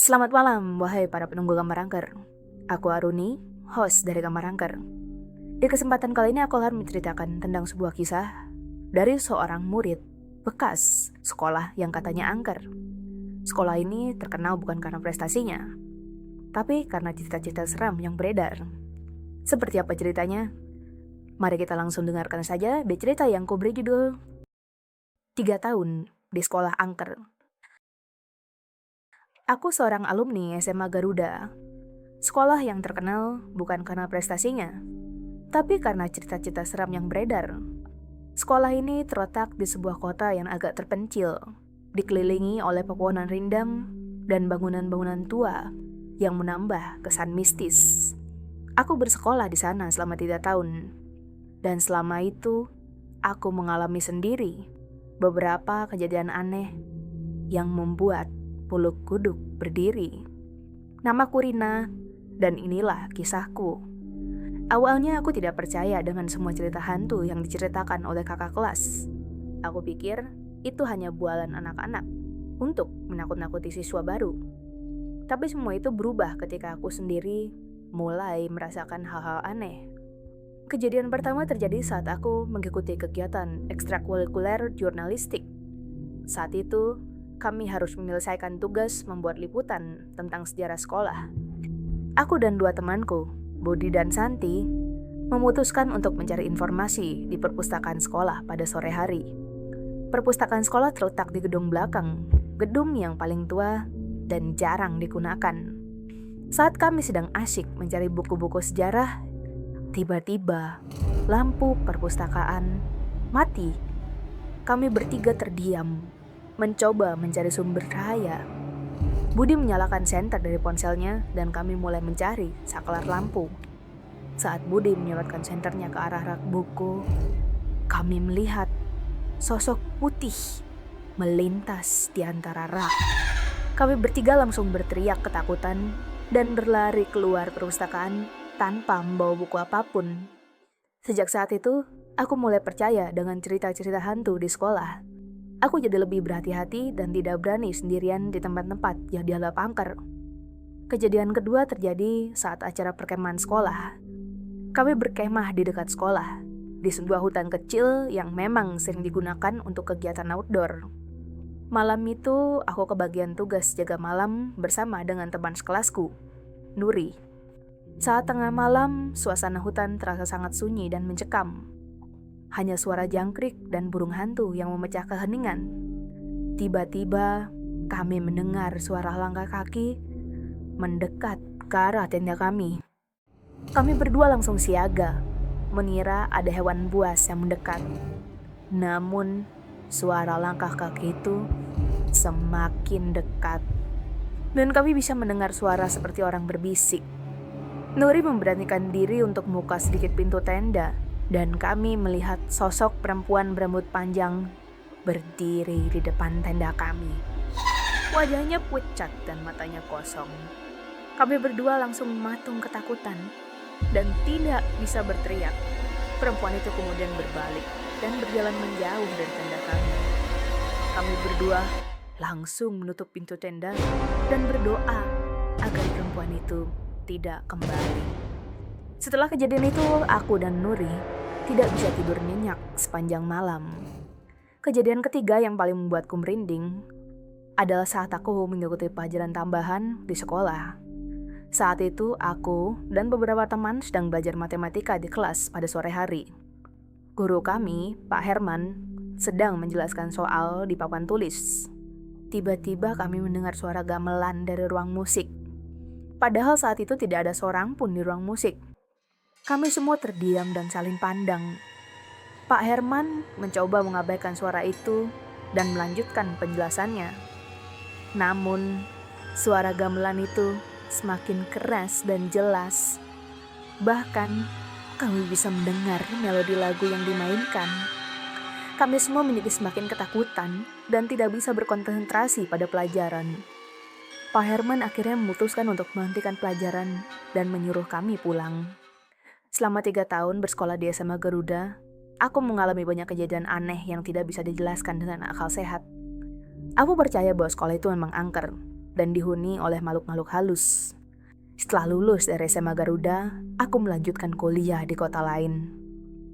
Selamat malam, wahai para penunggu Kamar Angker. Aku Aruni, host dari Kamar Angker. Di kesempatan kali ini aku akan menceritakan tentang sebuah kisah dari seorang murid bekas sekolah yang katanya angker. Sekolah ini terkenal bukan karena prestasinya, tapi karena cita-cita seram yang beredar. Seperti apa ceritanya? Mari kita langsung dengarkan saja di cerita yang kuberi judul 3 tahun di sekolah angker. Aku seorang alumni SMA Garuda, sekolah yang terkenal bukan karena prestasinya, tapi karena cerita-cerita seram yang beredar. Sekolah ini terletak di sebuah kota yang agak terpencil, dikelilingi oleh pepohonan rindang dan bangunan-bangunan tua yang menambah kesan mistis. Aku bersekolah di sana selama 3 tahun, dan selama itu aku mengalami sendiri beberapa kejadian aneh yang membuat bulu kuduk berdiri. Namaku Rina, dan inilah kisahku. Awalnya aku tidak percaya dengan semua cerita hantu yang diceritakan oleh kakak kelas. Aku pikir itu hanya bualan anak-anak untuk menakut-nakuti siswa baru. Tapi semua itu berubah ketika aku sendiri mulai merasakan hal-hal aneh. Kejadian pertama terjadi saat aku mengikuti kegiatan ekstrakurikuler jurnalistik. Saat itu, kami harus menyelesaikan tugas membuat liputan tentang sejarah sekolah. Aku dan 2 temanku, Budi dan Santi, memutuskan untuk mencari informasi di perpustakaan sekolah pada sore hari. Perpustakaan sekolah terletak di gedung belakang, gedung yang paling tua dan jarang digunakan. Saat kami sedang asyik mencari buku-buku sejarah, tiba-tiba lampu perpustakaan mati. Kami bertiga terdiam, mencoba mencari sumber cahaya. Budi menyalakan senter dari ponselnya dan kami mulai mencari saklar lampu. Saat Budi menyorotkan senternya ke arah rak buku, kami melihat sosok putih melintas di antara rak. Kami bertiga langsung berteriak ketakutan dan berlari keluar perpustakaan tanpa membawa buku apapun. Sejak saat itu, aku mulai percaya dengan cerita-cerita hantu di sekolah. Aku jadi lebih berhati-hati dan tidak berani sendirian di tempat-tempat yang dianggap angker. Kejadian kedua terjadi saat acara perkemahan sekolah. Kami berkemah di dekat sekolah, di sebuah hutan kecil yang memang sering digunakan untuk kegiatan outdoor. Malam itu, aku kebagian tugas jaga malam bersama dengan teman sekelasku, Nuri. Saat tengah malam, suasana hutan terasa sangat sunyi dan mencekam. Hanya suara jangkrik dan burung hantu yang memecah keheningan. Tiba-tiba, kami mendengar suara langkah kaki mendekat ke arah tenda kami. Kami berdua langsung siaga, mengira ada hewan buas yang mendekat. Namun, suara langkah kaki itu semakin dekat. Dan kami bisa mendengar suara seperti orang berbisik. Nuri memberanikan diri untuk membuka sedikit pintu tenda, dan kami melihat sosok perempuan berambut panjang berdiri di depan tenda kami. Wajahnya pucat dan matanya kosong. Kami berdua langsung mematung ketakutan dan tidak bisa berteriak. Perempuan itu kemudian berbalik dan berjalan menjauh dari tenda kami. Kami berdua langsung menutup pintu tenda dan berdoa agar perempuan itu tidak kembali. Setelah kejadian itu, aku dan Nuri tidak bisa tidur nyenyak sepanjang malam. Kejadian ketiga yang paling membuatku merinding adalah saat aku mengikuti pelajaran tambahan di sekolah. Saat itu, aku dan beberapa teman sedang belajar matematika di kelas pada sore hari. Guru kami, Pak Herman, sedang menjelaskan soal di papan tulis. Tiba-tiba kami mendengar suara gamelan dari ruang musik. Padahal saat itu tidak ada seorang pun di ruang musik. Kami semua terdiam dan saling pandang. Pak Herman mencoba mengabaikan suara itu dan melanjutkan penjelasannya. Namun, suara gamelan itu semakin keras dan jelas. Bahkan, kami bisa mendengar melodi lagu yang dimainkan. Kami semua menjadi semakin ketakutan dan tidak bisa berkonsentrasi pada pelajaran. Pak Herman akhirnya memutuskan untuk menghentikan pelajaran dan menyuruh kami pulang. Selama 3 tahun bersekolah di SMA Garuda, aku mengalami banyak kejadian aneh yang tidak bisa dijelaskan dengan akal sehat. Aku percaya bahwa sekolah itu memang angker, dan dihuni oleh makhluk-makhluk halus. Setelah lulus dari SMA Garuda, aku melanjutkan kuliah di kota lain.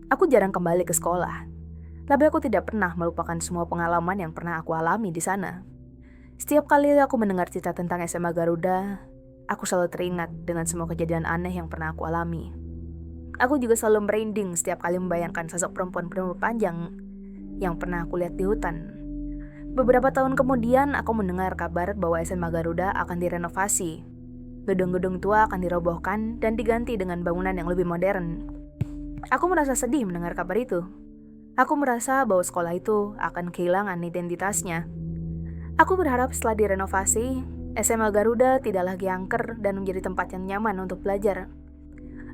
Aku jarang kembali ke sekolah, tapi aku tidak pernah melupakan semua pengalaman yang pernah aku alami di sana. Setiap kali aku mendengar cerita tentang SMA Garuda, aku selalu teringat dengan semua kejadian aneh yang pernah aku alami. Aku juga selalu merinding setiap kali membayangkan sosok perempuan berambut panjang yang pernah aku lihat di hutan. Beberapa tahun kemudian, aku mendengar kabar bahwa SMA Garuda akan direnovasi. Gedung-gedung tua akan dirobohkan dan diganti dengan bangunan yang lebih modern. Aku merasa sedih mendengar kabar itu. Aku merasa bahwa sekolah itu akan kehilangan identitasnya. Aku berharap setelah direnovasi, SMA Garuda tidak lagi angker dan menjadi tempat yang nyaman untuk belajar.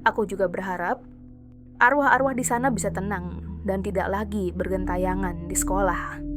Aku juga berharap arwah-arwah di sana bisa tenang dan tidak lagi bergentayangan di sekolah.